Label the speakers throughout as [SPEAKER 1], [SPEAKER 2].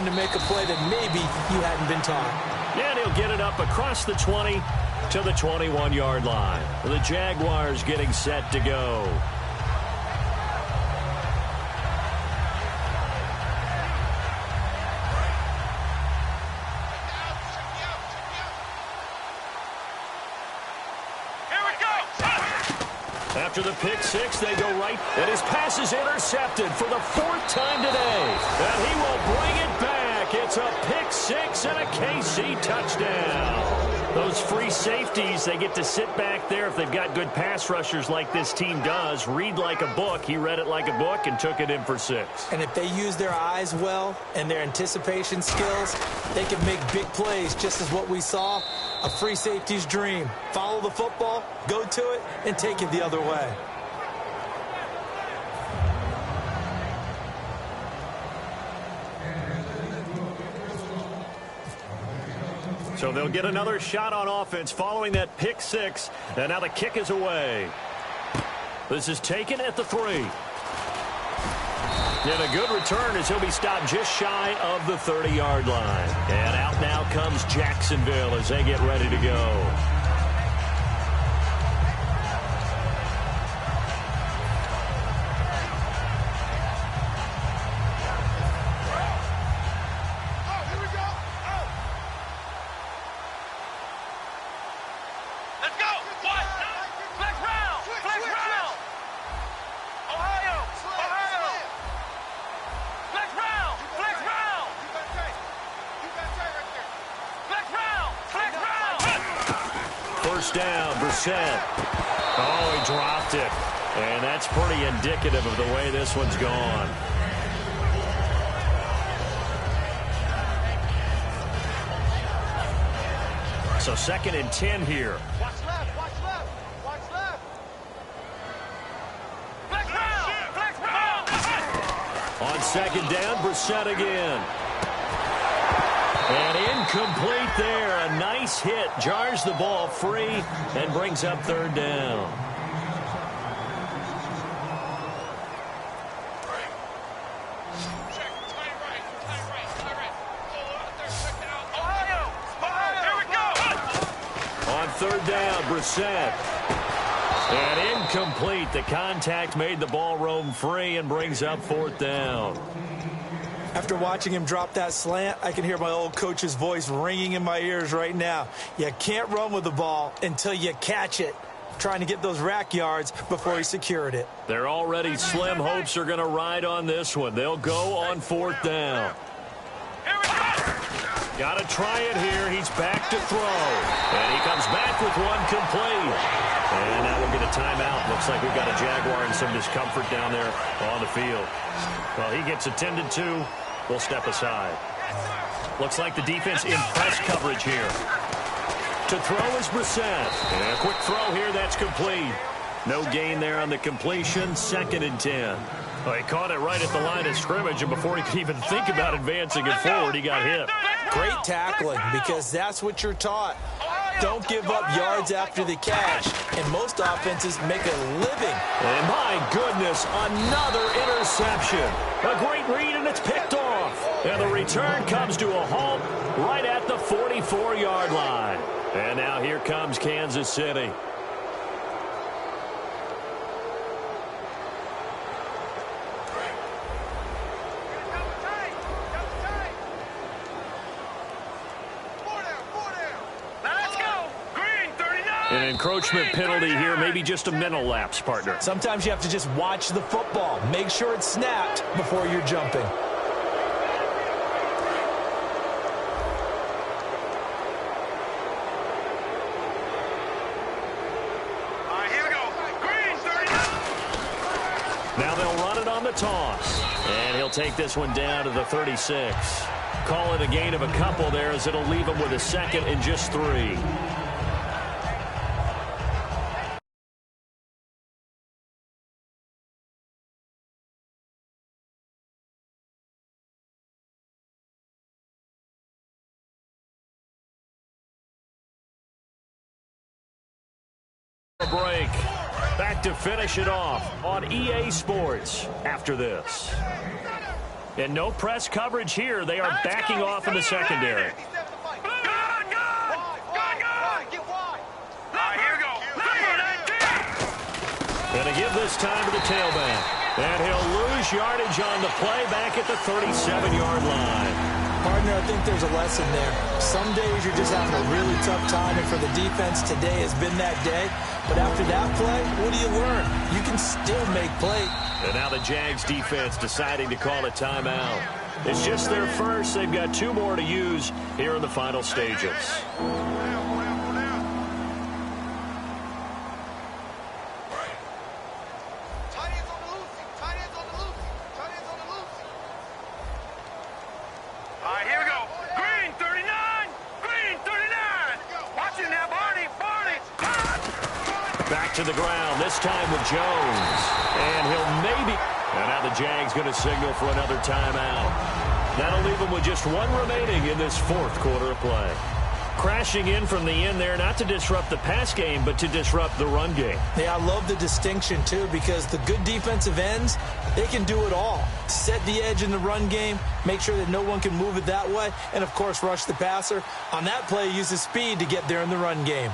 [SPEAKER 1] to make a play that maybe you hadn't been taught.
[SPEAKER 2] Yeah, and he'll get it up across the 20 to the 21-yard line. The Jaguars getting set to go. After the pick six, they go right, and his pass is intercepted for the 4th time today. And he will bring it back. It's a pick six and a KC touchdown. Those free safeties, they get to sit back there if they've got good pass rushers like this team does. Read like a book. He read it like a book and took it in for 6.
[SPEAKER 1] And if they use their eyes well and their anticipation skills, they can make big plays, just as what we saw. A free safety's dream. Follow the football, go to it, and take it the other way.
[SPEAKER 2] So they'll get another shot on offense following that pick six. And now the kick is away. This is taken at the 3. And a good return as he'll be stopped just shy of the 30-yard line. And out now comes Jacksonville as they get ready to go. Down, Brissett. Oh, he dropped it. And that's pretty indicative of the way this one's gone. So 2nd and 10 here.
[SPEAKER 3] Watch left, watch left, watch left. Flex round, flex round.
[SPEAKER 2] On 2nd down, Brissett again. And incomplete there. A nice hit. Jars the ball free and brings up 3rd down. On 3rd down, Brissett. And incomplete. The contact made the ball roam free and brings up 4th down.
[SPEAKER 1] After watching him drop that slant, I can hear my old coach's voice ringing in my ears right now. You can't run with the ball until you catch it. Trying to get those rack yards before he secured it.
[SPEAKER 2] They're already slim hopes are going to ride on this one. They'll go on 4th down. Got to try it here. He's back to throw. And he comes back with one complete. And now we'll get a timeout. Looks like we've got a Jaguar in some discomfort down there on the field. Well, he gets attended to. We'll step aside. Looks like the defense in press coverage here. To throw is Brissett. And a quick throw here. That's complete. No gain there on the completion. 2nd and 10. Well, he caught it right at the line of scrimmage, and before he could even think about advancing it forward, he got hit.
[SPEAKER 1] Great tackling, because that's what you're taught. Don't give up yards after the catch, and most offenses make a living.
[SPEAKER 2] And my goodness, another interception. A great read, and it's picked off. And the return comes to a halt right at the 44-yard line. And now here comes Kansas City. An encroachment penalty here, maybe just a mental lapse, partner.
[SPEAKER 1] Sometimes you have to just watch the football. Make sure it's snapped before you're jumping.
[SPEAKER 3] All right, here we go. Green, 30.
[SPEAKER 2] Now they'll run it on the toss. And he'll take this one down to the 36. Call it a gain of a couple there, as it'll leave him with a 2nd and just 3. Break. Back to finish it off on EA Sports after this. And no press coverage here. They are backing off in the secondary. Going to give this time to the tailback. And he'll lose yardage on the play back at the 37-yard line.
[SPEAKER 1] Partner, I think there's a lesson there. Some days you're just having a really tough time, and for the defense, today has been that day. But after that play, what do you learn? You can still make plays.
[SPEAKER 2] And now the Jags defense deciding to call a timeout. It's just their first. They've got 2 more to use here in the final stages. To the ground, this time with Jones. And he'll maybe... And now the Jags going to signal for another timeout. That'll leave them with just 1 remaining in this 4th quarter of play. Crashing in from the end there, not to disrupt the pass game, but to disrupt the run game.
[SPEAKER 1] Yeah, I love the distinction, too, because the good defensive ends, they can do it all. Set the edge in the run game, make sure that no one can move it that way, and, of course, rush the passer. On that play, use the speed to get there in the run game.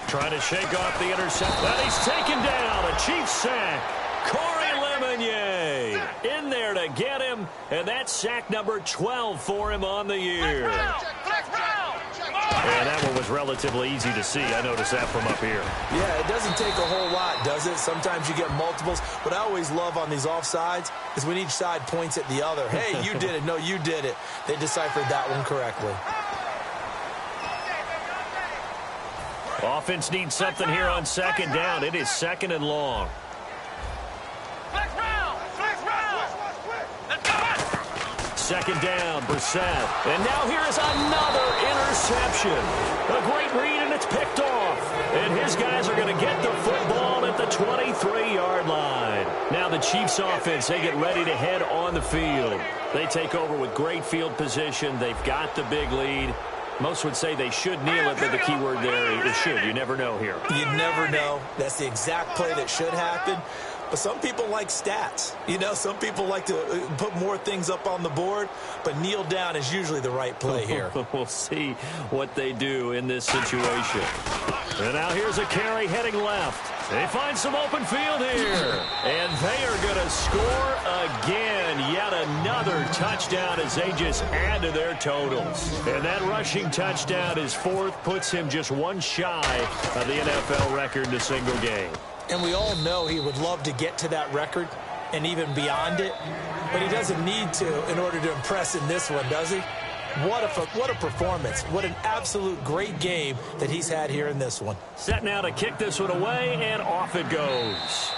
[SPEAKER 2] Trying to shake off the interception. And he's taken down. A Chiefs sack. Corey Lemonnier in there to get him. And that's sack number 12 for him on the year. And that one was relatively easy to see. I noticed that from up here.
[SPEAKER 1] Yeah, it doesn't take a whole lot, does it? Sometimes you get multiples. What I always love on these offsides is when each side points at the other. Hey, you did it. No, you did it. They deciphered that one correctly.
[SPEAKER 2] Offense needs something here on 2nd down. It is 2nd and long. Second down, Brissett. And now here is another interception. A great read, and it's picked off. And his guys are going to get the football at the 23-yard line. Now the Chiefs offense, they get ready to head on the field. They take over with great field position. They've got the big lead. Most would say they should kneel it, but the key word there is should. You never know here.
[SPEAKER 1] You never know. That's the exact play that should happen. But some people like stats. You know, some people like to put more things up on the board, but kneel down is usually the right play here.
[SPEAKER 2] We'll see what they do in this situation. And now here's a carry heading left. They find some open field here. And they are going to score again. Yet another touchdown as they just add to their totals. And that rushing touchdown is 4th, puts him just 1 shy of the NFL record in a single game.
[SPEAKER 1] And we all know he would love to get to that record and even beyond it. But he doesn't need to in order to impress in this one, does he? What a performance. What an absolute great game that he's had here in this one.
[SPEAKER 2] Set now to kick this one away, and off it goes.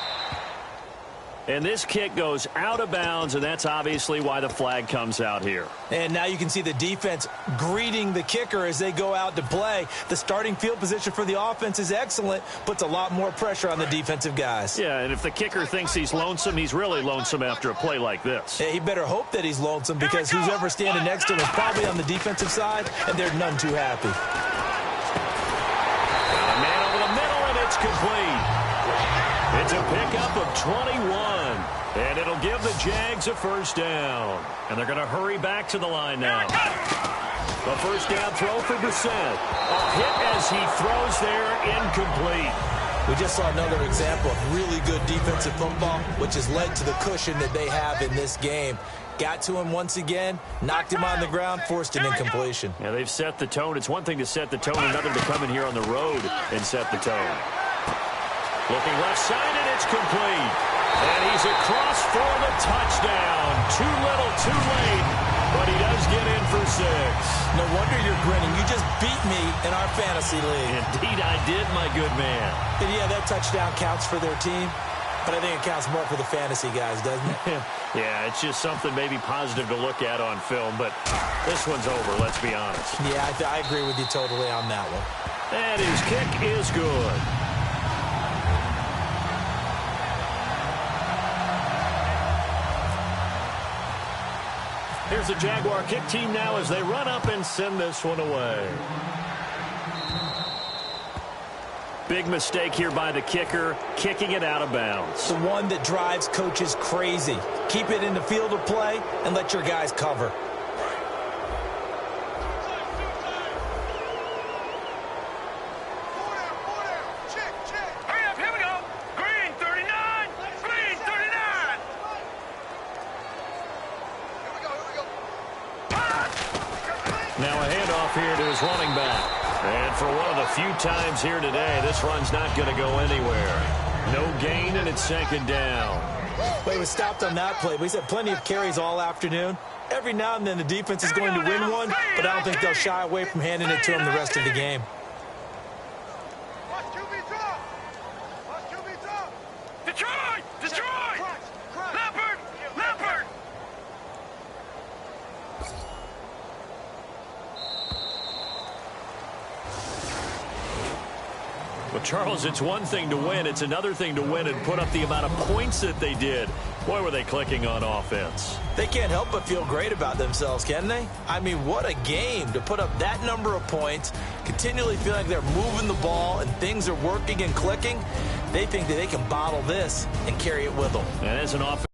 [SPEAKER 2] And this kick goes out of bounds, and that's obviously why the flag comes out here.
[SPEAKER 1] And now you can see the defense greeting the kicker as they go out to play. The starting field position for the offense is excellent, puts a lot more pressure on the defensive guys.
[SPEAKER 2] Yeah, and if the kicker thinks he's lonesome, he's really lonesome after a play like this.
[SPEAKER 1] Yeah, he better hope that he's lonesome, because who's ever standing next to him is probably on the defensive side, and they're none too happy.
[SPEAKER 2] A man over the middle, and it's complete. It's a pickup of 21, and it'll give the Jags a 1st down. And they're going to hurry back to the line now. A 1st down throw for Brissett. A hit as he throws there, incomplete.
[SPEAKER 1] We just saw another example of really good defensive football, which has led to the cushion that they have in this game. Got to him once again, knocked him on the ground, forced an incompletion.
[SPEAKER 2] Yeah, they've set the tone. It's one thing to set the tone, another to come in here on the road and set the tone. Looking left side, and it's complete. And he's across for the touchdown. Too little, too late. but he does get in for 6.
[SPEAKER 1] No wonder you're grinning. You just beat me in our fantasy league.
[SPEAKER 2] Indeed I did, my good man.
[SPEAKER 1] And yeah, that touchdown counts for their team, but I think it counts more for the fantasy guys, doesn't it?
[SPEAKER 2] Yeah, it's just something maybe positive to look at on film, but this one's over, let's be honest.
[SPEAKER 1] Yeah, I agree with you totally on that one.
[SPEAKER 2] And his kick is good. Here's the Jaguar kick team now as they run up and send this one away. Big mistake here by the kicker, kicking it out of bounds.
[SPEAKER 1] The one that drives coaches crazy. Keep it in the field of play and let your guys cover.
[SPEAKER 3] Hurry up, here we go. Green 39. Green 39.
[SPEAKER 2] Now a handoff here to his running back. And for one of the few times here today, this run's not going to go anywhere. No gain, and it's second down.
[SPEAKER 1] Well, he was stopped on that play, but he's had plenty of carries all afternoon. Every now and then the defense is going to win one, but I don't think they'll shy away from handing it to him the rest of the game.
[SPEAKER 3] Watch QB drop. Watch QB drop. Detroit! Detroit! Leopard! Leopard!
[SPEAKER 2] Well, Charles, it's one thing to win. It's another thing to win and put up the amount of points that they did. Boy, were they clicking on offense.
[SPEAKER 1] They can't help but feel great about themselves, can they? I mean, what a game to put up that number of points, continually feeling like they're moving the ball and things are working and clicking. They think that they can bottle this and carry it with them.
[SPEAKER 2] And as an offense.